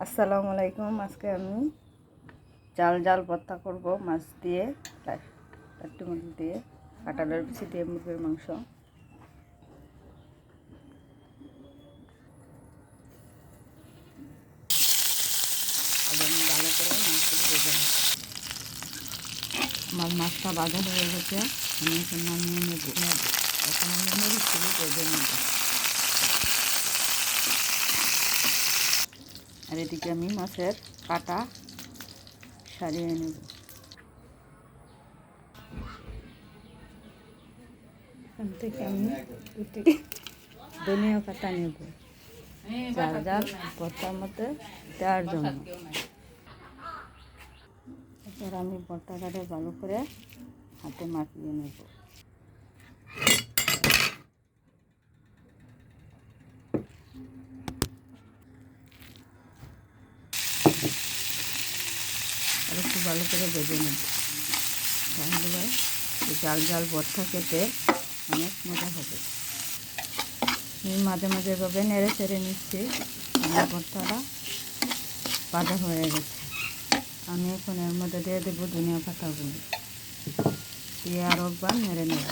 আসসালামু আলাইকুম। আজকে আমি জাল ভর্তা করব মাছ দিয়ে, টাট্টু মাছ দিয়ে, কাঁঠালের বিচি দিয়ে মুরগির মাংস। ভালো করে মাছগুলো ভেজে নেব। আমার মাছটা ভাজা হয়ে গেছে, আমি এখন নামিয়ে নেব। এখন আমি মরিচগুলো ভেজে নেব। আর এদিকে আমি মাছের কাটা সারিয়ে নেব। এখান থেকে আমি ধনিয়া পাতা নেব জাল ভর্তার মধ্যে দেওয়ার জন্য। এবার আমি ভর্তাটাকে ভালো করে হাতে মাখিয়ে নেব। আর একটু ভালো করে ভেজে নেব। তাহলে জাল ভর্তা খেতে অনেক মজা হবে। আমি মাঝে মাঝে এভাবে নেড়ে চেড়ে নিচ্ছি। আমার ভর্তাটা ভাজা হয়ে গেছে। আমি এখন এর মধ্যে দিয়ে দেবো ধনিয়া পাতাগুলো, দিয়ে আরও একবার নেড়ে নেব।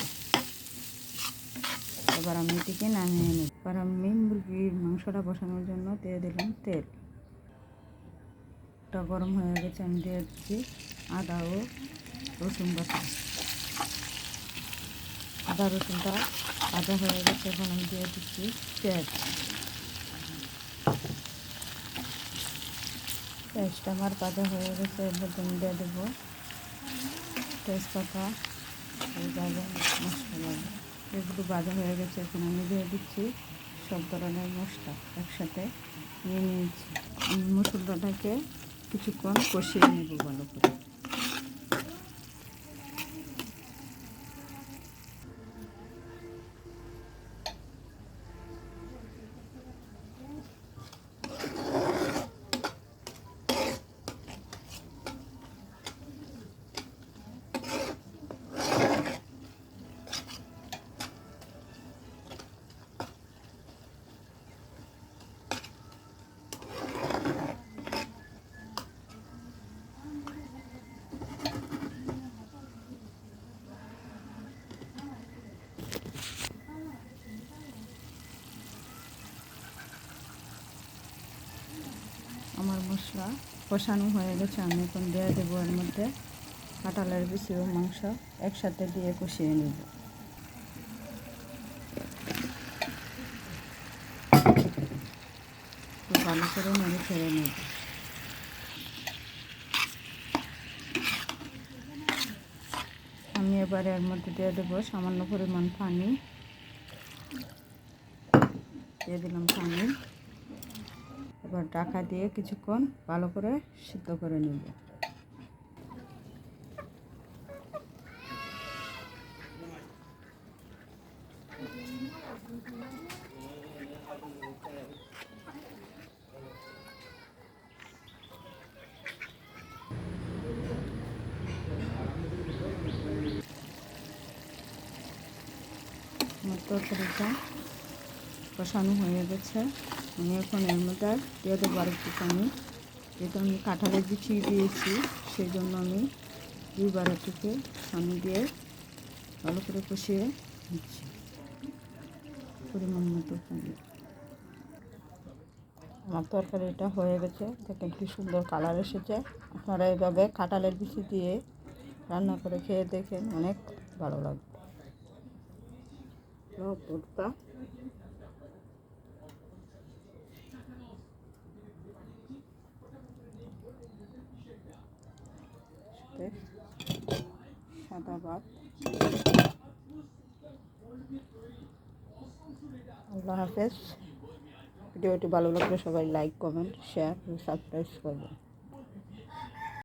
এবার আমি এটিকে নামিয়ে নেব। এবার আমি মুরগির মাংসটা বসানোর জন্য দিয়ে দিলাম তেল। এটা গরম হয়ে গেছে, আমি দিয়ে দিচ্ছি আদা ও রসুন বাটা। আদা রসুনটা ভাজা হয়ে গেছে, এখন আমি দিয়ে দিচ্ছি পেঁয়াজটা আমার ভাজা হয়ে গেছে। এবার আমি দিয়ে দেবো তেজপাতা, মশলা। এগুলো ভাজা হয়ে গেছে, এখন আমি দিয়ে দিচ্ছি সব ধরনের মশলা একসাথে নিয়ে নিয়েছি। আমি মশলাটাকে কিছুক্ষণ কষিয়ে নেব ভালো করে। আমার মশলা কষানো হয়ে গেছে, আমি এখন দিয়ে দেবো এর মধ্যে কাঁঠালের বিচি ও মাংস একসাথে দিয়ে কষিয়ে নেব। ভালো করে নেড়ে ছেড়ে নেব। আমি এবার এর মধ্যে দিয়ে দেবো সামান্য পরিমাণ পানি। দিয়ে দিলাম পানি। এবার ঢাকা দিয়ে কিছুক্ষণ ভালো করে সিদ্ধ করে নেব। আমার তরকারিটা কষানো হয়ে গেছে, আমি এখন এর মধ্যে দিয়ে দেবো আরেকটু পানি। যেহেতু আমি কাঁঠালের বিচি দিয়েছি, সেই জন্য আমি দুইবার থেকে পানি দিয়ে ভালো করে কষিয়ে নিচ্ছি। পরিমাণ মতো পানি। আমার তরকারিটা হয়ে গেছে, দেখেন কি সুন্দর কালার এসেছে। আপনারা এইভাবে কাঁঠালের বিচি দিয়ে রান্না করে খেয়ে দেখেন, অনেক ভালো লাগবে। ভর্তা সাদা ভাত। আল্লাহ হাফেজ। ভিডিওটি ভালো লাগলে সবাই লাইক, কমেন্ট, শেয়ার ও সাবস্ক্রাইব করবেন।